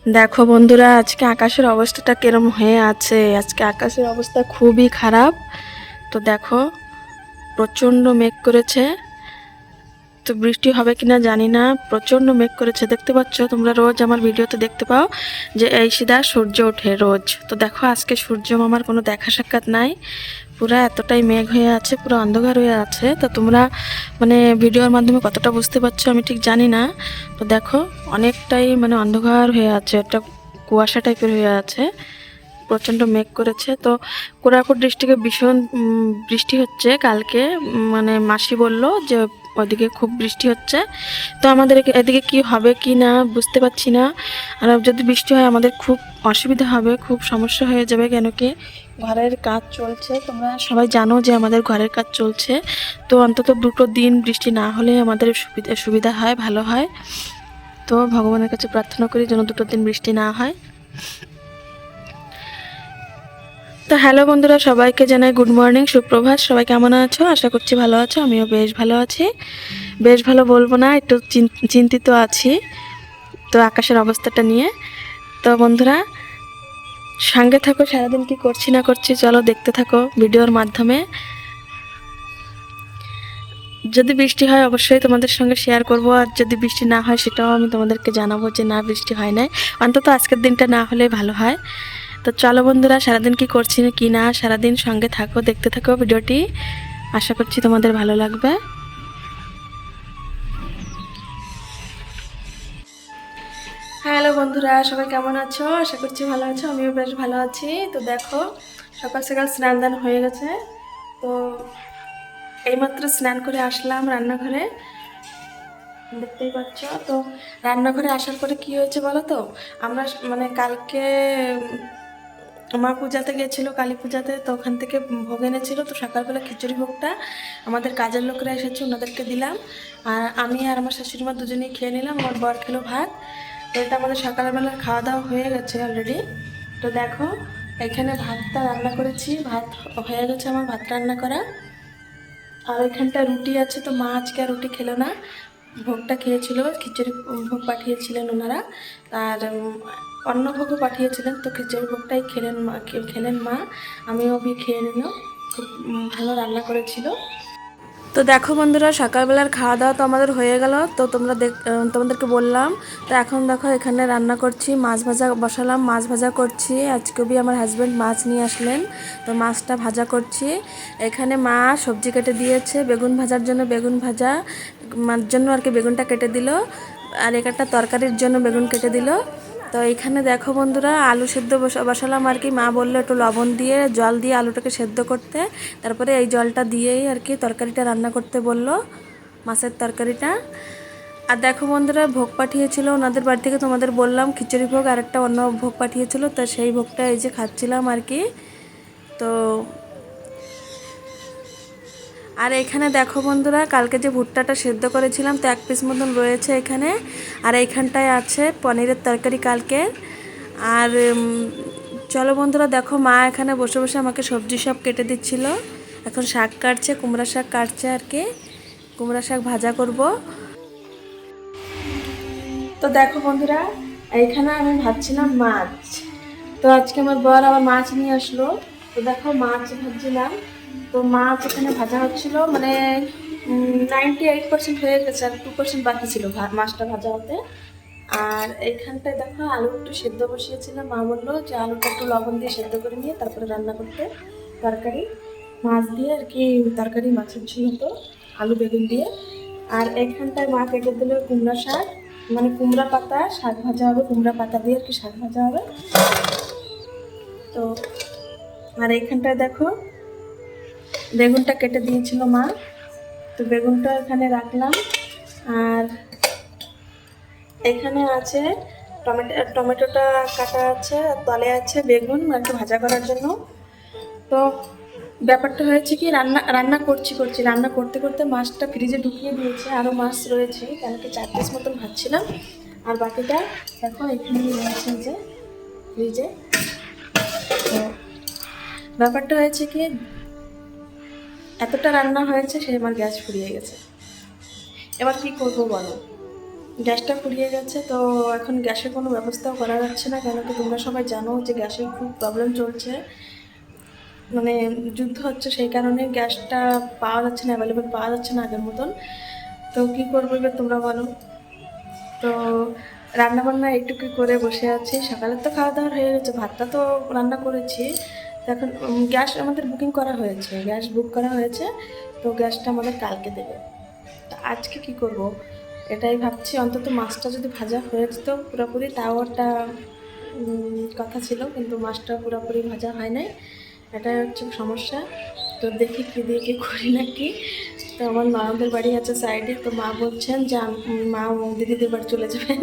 দেখো বন্ধুরা, আজকে আকাশের অবস্থাটা কিরম হয়ে আছে। আজকে আকাশের অবস্থা খুবই খারাপ। তো দেখো, প্রচণ্ড মেঘ করেছে। তো বৃষ্টি হবে কিনা জানি না, প্রচণ্ড মেঘ করেছে। দেখতে পাচ্ছ তোমরা, রোজ আমার ভিডিওতে দেখতে পাও যে এই সিধা সূর্য ওঠে রোজ। তো দেখো, আজকে সূর্য মামার কোনো দেখা সাক্ষাৎ নাই। পুরা এতটাই মেঘ হয়ে আছে, পুরো অন্ধকার হয়ে আছে। তো তোমরা মানে ভিডিওর মাধ্যমে কতটা বুঝতে পারছো আমি ঠিক জানি না। তো দেখো, অনেকটাই মানে অন্ধকার হয়ে আছে, একটা কুয়াশা টাইপের হয়ে আছে, প্রচণ্ড মেঘ করেছে। তো কোরাপুট ডিস্ট্রিক্টে ভীষণ বৃষ্টি হচ্ছে কালকে। মানে মাসি বলল যে ওদিকে খুব বৃষ্টি হচ্ছে। তো আমাদের এদিকে কি হবে কি না বুঝতে পারছি না। আর যদি বৃষ্টি হয় আমাদের খুব অসুবিধা হবে, খুব সমস্যা হয়ে যাবে। কেন কি ঘরের কাজ চলছে, তোমরা সবাই জানো যে আমাদের ঘরের কাজ চলছে। তো অন্তত 2 দিন বৃষ্টি না হলে আমাদের সুবিধা হয়, ভালো হয়। তো ভগবানের কাছে প্রার্থনা করি যেন 2 দিন বৃষ্টি না হয়। তো হ্যালো বন্ধুরা, সবাইকে জানাই গুড মর্নিং, সুপ্রভাত। সবাই কেমন আছো? আশা করছি ভালো আছো। আমিও বেশ ভালো আছি। বেশ ভালো বলবো না, একটু চিন্তিত আছি তো আকাশের অবস্থাটা নিয়ে। তো বন্ধুরা, সঙ্গে থাকো, সারাদিন কি করছি না করছি চলো দেখতে থাকো ভিডিওর মাধ্যমে। যদি বৃষ্টি হয় অবশ্যই তোমাদের সঙ্গে শেয়ার করব, আর যদি বৃষ্টি না হয় সেটাও আমি তোমাদেরকে জানাবো যে না, বৃষ্টি হয় নাই। অন্তত আজকের দিনটা না হলেই ভালো হয়। তো চলো বন্ধুরা, সারাদিন কি করছি না কি না, সারাদিন সঙ্গে থাকো, দেখতে থাকো ভিডিওটি। আশা করছি তোমাদের ভালো লাগবে। হ্যালো বন্ধুরা, সবাই কেমন আছো? আশা করছি ভালো আছো। আমিও বেশ ভালো আছি। তো দেখো, সকাল সকাল স্নান দান হয়ে গেছে। তো এইমাত্র স্নান করে আসলাম রান্নাঘরে, দেখতেই পাচ্ছ। তো রান্নাঘরে আসার পরে কি হয়েছে বলো তো, আমরা মানে কালকে মা পূজাতে গেছিলো, কালী পূজাতে। তো ওখান থেকে ভোগ এনেছিল। তো সকালবেলা খিচুড়ি ভোগটা আমাদের কাজের লোকরা এসেছে, ওনাদেরকে দিলাম। আর আমি আর আমার শাশুড়ি মা দুজনেই খেয়ে নিলাম। আমার বর খেলো ভাত। তো এটা আমাদের সকালবেলার খাওয়া দাওয়া হয়ে গেছে অলরেডি। তো দেখো, এখানে ভাতটা রান্না করেছি, ভাত হয়ে গেছে আমার, ভাত রান্না করা। আর ওইখানটা রুটি আছে। তো মা আজকে আর রুটি খেলো না, ভোগটা খেয়েছিল, খিচুড়ি ভোগ পাঠিয়েছিলেন ওনারা। আর অন্য ভোগও পাঠিয়েছিলেন। তো খিচুড়ি ভোগটাই খেলেন মা। আমিও খেয়ে নিল। খুব ভালো রান্না করেছিল। তো দেখো বন্ধুরা, সকালবেলার খাওয়া দাওয়া তো আমাদের হয়ে গেল। তো তোমাদেরকে বললাম। তো এখন দেখো, এখানে রান্না করছি, মাছ ভাজা বসালাম, মাছ ভাজা করছি। আজকেও আমার হাজব্যান্ড মাছ নিয়ে আসলেন, তো মাছটা ভাজা করছি। এখানে মা সবজি কেটে দিয়েছে বেগুন ভাজার জন্য, বেগুন ভাজা জন্য আর কি বেগুনটা কেটে দিল। আর একটা তরকারির জন্য বেগুন কেটে দিল। তো এখানে দেখো বন্ধুরা, আলু সেদ্ধ বসালাম আর কি। মা বললো একটু লবণ দিয়ে জল দিয়ে আলুটাকে সেদ্ধ করতে, তারপরে এই জলটা দিয়েই আর কি তরকারিটা রান্না করতে বললো, মাছের তরকারিটা। আর দেখো বন্ধুরা, ভোগ পাঠিয়েছিল ওনাদের বাড়ি থেকে, তোমাদের বললাম খিচুড়ি ভোগ, আর একটা অন্য ভোগ পাঠিয়েছিল। তো সেই ভোগটা এই যে খাচ্ছিলাম আর কি। তো আর এখানে দেখো বন্ধুরা, কালকে যে ভুট্টাটা সেদ্ধ করেছিলাম, তো 1 পিস মতন রয়েছে এখানে। আর এইখানটায় আছে পনিরের তরকারি কালকে। আর চলো বন্ধুরা, দেখো মা এখানে বসে বসে আমাকে সবজি সব কেটে দিচ্ছিল। এখন শাক কাটছে, কুমড়া শাক কাটছে আর কি, কুমড়া শাক ভাজা করব। তো দেখো বন্ধুরা, এইখানে আমি ভাবছিলাম মাছ। তো আজকে আমার বর আবার মাছ নিয়ে আসলো। তো দেখো, মাছ ভাজছিলাম। তো মাছ এখানে ভাজা হচ্ছিল, মানে 98% হয়ে গেছে, আর 2% বাকি ছিল মাছটা ভাজা হতে। আর এইখানটায় দেখো, আলু একটু সেদ্ধ বসিয়েছিলাম। মা বললো যে আলুটা একটু লবণ দিয়ে সেদ্ধ করে নিয়ে তারপরে রান্না করতে তরকারি, মাছ দিয়ে আর কি তরকারি, মাছের ঝোল হতো আলু বেগুন দিয়ে। আর এইখানটায় মা কেটে দিল কুমড়া শাক, মানে কুমড়া পাতা শাক ভাজা হবে, কুমড়া পাতা দিয়ে আর কি শাক ভাজা হবে। তো আর এইখানটায় দেখো, বেগুনটা কেটে দিয়েছিল মা। তো বেগুনটা এখানে রাখলাম। আর এখানে আছে টমেটোটা কাটা আছে, তলে আছে বেগুন আর কি ভাজা করার জন্য। তো ব্যাপারটা হয়েছে কি, রান্না রান্না রান্না করতে করতে মাছটা ফ্রিজে ঢুকিয়ে দিয়েছে, আরও মাছ রয়েছে, কেন কি 4 পিস মতন ভাজছিলাম। আর বাকিটা দেখো এখানে রয়েছে যে ফ্রিজে। তো ব্যাপারটা হয়েছে কি, এতটা রান্না হয়েছে, সে আমার গ্যাস ফুরিয়ে গেছে। এবার কি করবো বলো? গ্যাসটা ফুরিয়ে গেছে, তো এখন গ্যাসের কোনো ব্যবস্থাও করা যাচ্ছে না, কেন কি তোমরা সবাই জানো যে গ্যাসের খুব প্রবলেম চলছে, মানে যুদ্ধ হচ্ছে, সেই কারণে গ্যাসটা পাওয়া যাচ্ছে না, অ্যাভেলেবেল পাওয়া যাচ্ছে না আগের মতন। তো কী করবো এবার তোমরা বলো। তো রান্নাবান্না একটুকু করে বসে আছি, সকালের তো খাওয়া দাওয়া হয়ে গেছে, ভাতটা তো রান্না করেছি। এখন গ্যাস আমাদের বুকিং করা হয়েছে, গ্যাস বুক করা হয়েছে, তো গ্যাসটা আমাদের কালকে দেবে। তো আজকে কি করব এটাই ভাবছি, অন্তত মাছটা যদি ভাজা হয়ে যেত পুরোপুরি তাও একটা কথা ছিল, কিন্তু মাছটা পুরোপুরি ভাজা হয় নাই, এটাই হচ্ছে সমস্যা। তো দেখি কী দিয়ে কী করি না কি। তো আমার ননদের বাড়ি আছে সাইডে, তো মা বলছেন যে মা দিদিদের বাড়ি চলে যাবেন,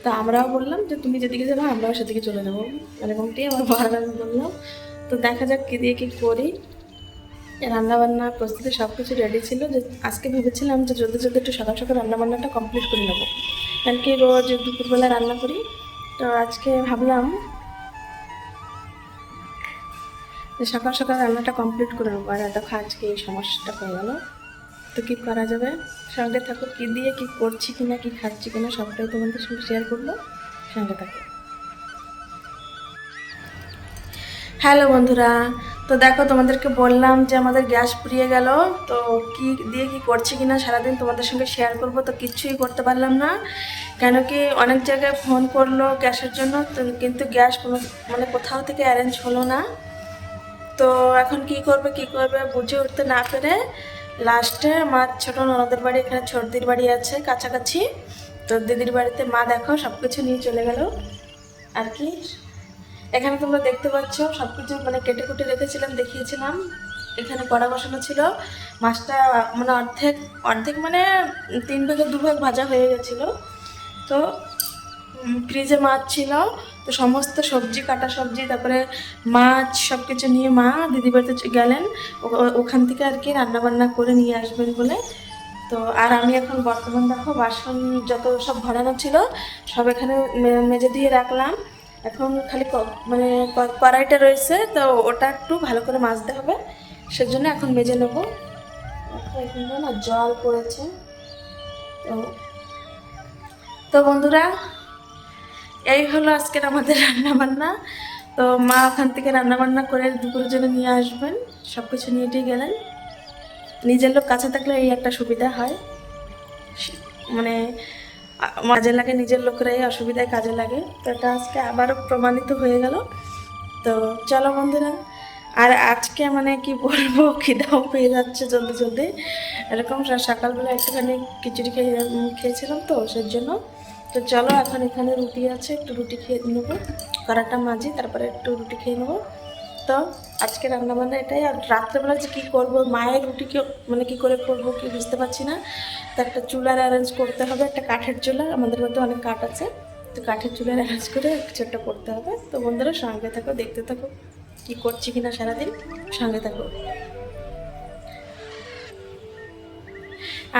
তো আমরাও বললাম যে তুমি যেদিকে যাবে আমরাও সেদিকে চলে যাবো, এরকমটাই আমার বড় আমি বললাম। তো দেখা যাক কী দিয়ে কী করি। রান্নাবান্না প্রস্তুতি সব কিছু রেডি ছিল, যে আজকে ভেবেছিলাম যে জলদি জলদি একটু সকাল সকাল রান্নাবান্নাটা কমপ্লিট করে নেবো, কারণ কি রোজ দুপুরবেলা রান্না করি। তো আজকে ভাবলাম যে সকাল সকাল রান্নাটা কমপ্লিট করে নেবো, আর দেখো আজকে এই সমস্যাটা হয়ে গেল। তো কী করা যাবে, সঙ্গে থাকো, কী দিয়ে কী করছি কিনা, কী খাচ্ছি কিনা সবটাই তোমাদের সঙ্গে শেয়ার করবো, সঙ্গে থাকো। হ্যালো বন্ধুরা, তো দেখো তোমাদেরকে বললাম যে আমাদের গ্যাস ফুরিয়ে গেল, তো কি দিয়ে কি করছি কিনা সারাদিন তোমাদের সঙ্গে শেয়ার করব, তো কিচ্ছুই করতে পারলাম না, কেন কি অনেক জায়গায় ফোন করলো গ্যাসের জন্য, কিন্তু গ্যাস কোনো মানে কোথাও থেকে অ্যারেঞ্জ হলো না। তো এখন কি করবে বুঝে উঠতে না পেরে লাস্টে আমার ছোটো ননদের বাড়ি, এখানে ছোটদির বাড়ি আছে কাছাকাছি, তো দিদির বাড়িতে মা দেখো সব কিছু নিয়ে চলে গেল আর কি। এখানে তোমরা দেখতে পাচ্ছ সব কিছু মানে কেটে কুটে রেখেছিলাম, দেখিয়েছিলাম। এখানে কড়া বসানো ছিল, মাছটা মানে অর্ধেক অর্ধেক মানে 3 ভাগে 2 ভাগ ভাজা হয়ে গেছিলো। তো ফ্রিজে মাছ ছিল, তো সমস্ত সবজি, কাটা সবজি, তারপরে মাছ সব কিছু নিয়ে মা দিদি বাড়িতে গেলেন, ওখান থেকে আর কি রান্নাবান্না করে নিয়ে আসবেন বলে। তো আর আমি এখন বর্তমান দেখো বাসন যত সব ভরানো ছিল সব এখানে মেজে দিয়ে রাখলাম। এখন খালি মানে কড়াইটা রয়েছে, তো ওটা একটু ভালো করে মাজতে হবে, সেজন্য এখন মেজে নেব। এখানে না জল পড়েছে। তো তো বন্ধুরা, এই হলো আজকের আমাদের রান্নাবান্না। তো মা ওখান থেকে রান্নাবান্না করে দুপুরের জন্য নিয়ে আসবেন, সব কিছু নিয়ে টিয়ে গেলেন। নিজের লোক কাছে থাকলে এই একটা সুবিধা হয়, মানে কাজে লাগে, নিজের লোকেরাই অসুবিধায় কাজে লাগে। তো এটা আজকে আবারও প্রমাণিত হয়ে গেল। তো চলো বন্ধুরা, আর আজকে মানে কি বলবো, খিদাও পেয়ে যাচ্ছে জলদি জলদি, এরকম সকালবেলা একটুখানি খিচুড়ি খেয়েছিলাম তো সেই জন্য। তো চলো এখন এখানে রুটি আছে, একটু রুটি খেয়ে নেবো, কড়াটা মাজি তারপরে একটু রুটি খেয়ে নেবো। তো আজকে রান্নাবান্না এটাই। আর রাত্রেবেলা যে কী করবো, মায়ের রুটি মানে কী করে করবো কি বুঝতে পারছি না। তো একটা চুলার অ্যারেঞ্জ করতে হবে, একটা কাঠের চুলা, আমাদের মধ্যে অনেক কাঠ আছে, তো কাঠের চুলার অ্যারেঞ্জ করে কিছু একটা করতে হবে। তো বন্ধুরা সঙ্গে থাকো, দেখতে থাকো কী করছি কিনা সারাদিন, সঙ্গে থাকো।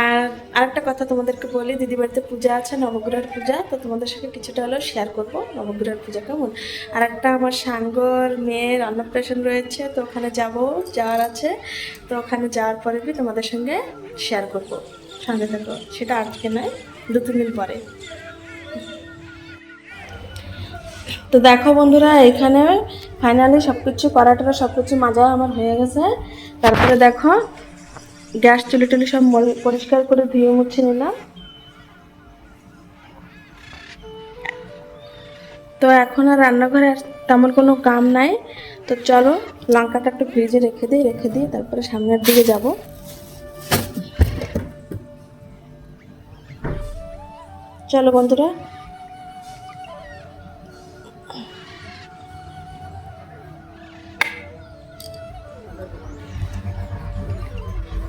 আর আরেকটা কথা তোমাদেরকে বলি, দিদি বাড়িতে পূজা আছে, নবগ্রহের পূজা, তো তোমাদের সঙ্গে কিছুটা হলেও শেয়ার করবো নবগ্রহের পূজা কেমন। আর একটা আমার সাঙ্গর মেয়ের অন্নপ্রাশন রয়েছে, তো ওখানে যাওয়ার আছে, তো ওখানে যাওয়ার পরে भी তোমাদের সঙ্গে শেয়ার করবো, সঙ্গে থাকো। সেটা আজকে নয়, 2-3 দিন পরে। তো দেখো বন্ধুরা, এখানে ফাইনালি সব কিছু কড়াটা সব কিছু মাজা আমার হয়ে গেছে। তারপরে দেখো গ্যাস চুলি টুলি সব পরিষ্কার করে ধুয়ে মুছে নিলাম। তো এখন আর রান্নাঘরে তেমন কোনো কাম নাই। তো চলো লঙ্কাটা একটু ফ্রিজে রেখে দিই তারপরে সামনের দিকে যাব। চলো বন্ধুরা,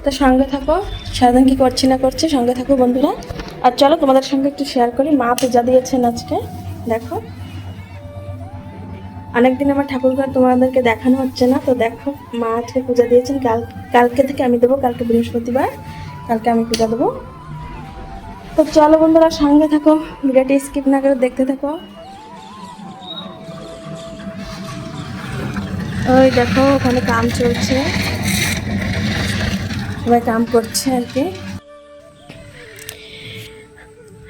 তো সঙ্গে থাকো, সারাদিন কী করছি না করছি সঙ্গে থাকো বন্ধুরা। আর চলো তোমাদের সঙ্গে একটু শেয়ার করি, মা পূজা দিয়েছেন আজকে। দেখো অনেকদিন আমার ঠাকুরঘর তোমাদেরকে দেখানো হচ্ছে না, তো দেখো মা আজকে পূজা দিয়েছেন। কালকে থেকে আমি দেবো, কালকে বৃহস্পতিবার, কালকে আমি পূজা দেবো। তো চলো বন্ধুরা সঙ্গে থাকো, ভিডিওটি স্কিপ না করে দেখতে থাকো। ওই দেখো ওখানে কাম চলছে, সবাই কাম করছে আর কি।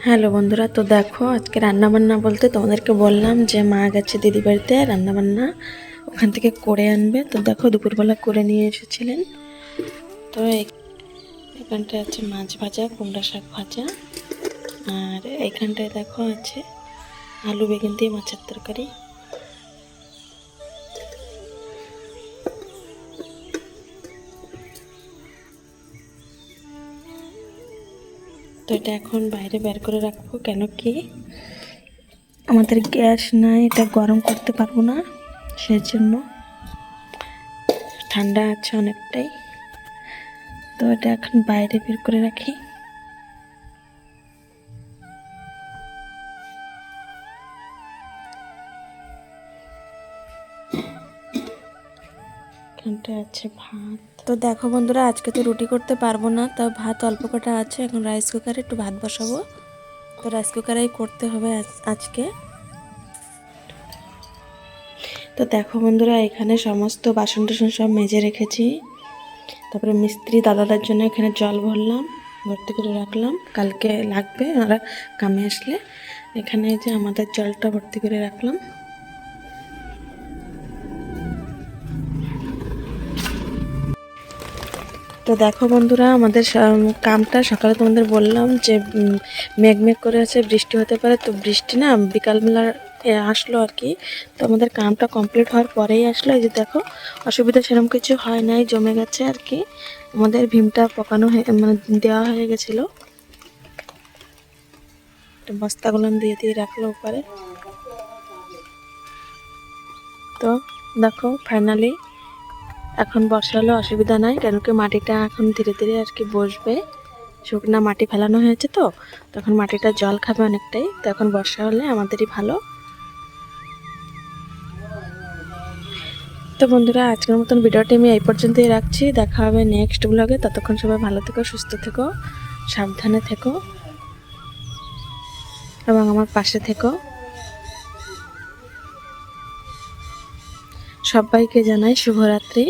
হ্যালো বন্ধুরা, তো দেখো আজকে রান্না বান্না বলতে তোমাদেরকে বললাম যে মা গেছে দিদি বাড়িতে রান্না বান্না ওখান থেকে করে আনবে। তো দেখো দুপুরবেলা করে নিয়ে এসেছিলেন। তো এখানটায় আছে মাছ ভাজা, কুমড়া শাক ভাজা, আর এইখানটায় দেখো আছে আলু বেগুন দিয়ে মাছের তরকারি। তো এটা এখন বাইরে বের করে রাখবো, কেন কি আমাদের গ্যাস নাই, এটা গরম করতে পারবো না, সেই জন্য ঠান্ডা আছে অনেকটাই। তো এটা এখন বাইরে বের করে রাখি। এখানটা আছে ভাত। তো দেখো বন্ধুরা, আজকে তো রুটি করতে পারবো না, তাও ভাত অল্প কটা আছে। এখন রাইস কুকারে একটু ভাত বসাবো। তো রাইস কুকারেই করতে হবে আজকে। তো দেখো বন্ধুরা, এখানে সমস্ত বাসন টাসন সব মেজে রেখেছি। তারপরে মিস্ত্রি দাদাদের জন্য এখানে জল ভরলাম, ভর্তি করে রাখলাম, কালকে লাগবে ওরা কামে আসলে। এখানে যে আমাদের জলটা ভর্তি করে রাখলাম। তো দেখো বন্ধুরা, আমাদের কামটা সকালে তোমাদের বললাম যে মেঘ মেঘ করে আছে, বৃষ্টি হতে পারে। তো বৃষ্টি না বিকালবেলা আসলো আর কি। তো আমাদের কামটা কমপ্লিট হওয়ার পরেই আসলো। এই যে দেখো, অসুবিধা সেরকম কিছু হয় নাই, জমে গেছে আর কি। আমাদের ভীমটা পকানো মানে দেওয়া হয়ে গেছিলো। বস্তাগুলো দিয়ে দিয়ে রাখলো উপরে। তো দেখো ফাইনালি এখন বসালো, অসুবিধা নাই, কেন কি মাটিটা এখন ধীরে ধীরে আর কি বসবে। শুকনা মাটি ফেলানো হয়েছে, তো তখন মাটিটা জল খাবে অনেকটাই। তো এখন বর্ষা হলে আমাদেরই ভালো। তো বন্ধুরা, আজকের মতন ভিডিওটি আমি এই পর্যন্তই রাখছি। দেখা হবে নেক্সট ব্লগে। ততক্ষণ সবাই ভালো থেকো, সুস্থ থেকো, সাবধানে থেকো এবং আমার পাশে থেকো। সবাইকে জানাই শুভরাত্রি।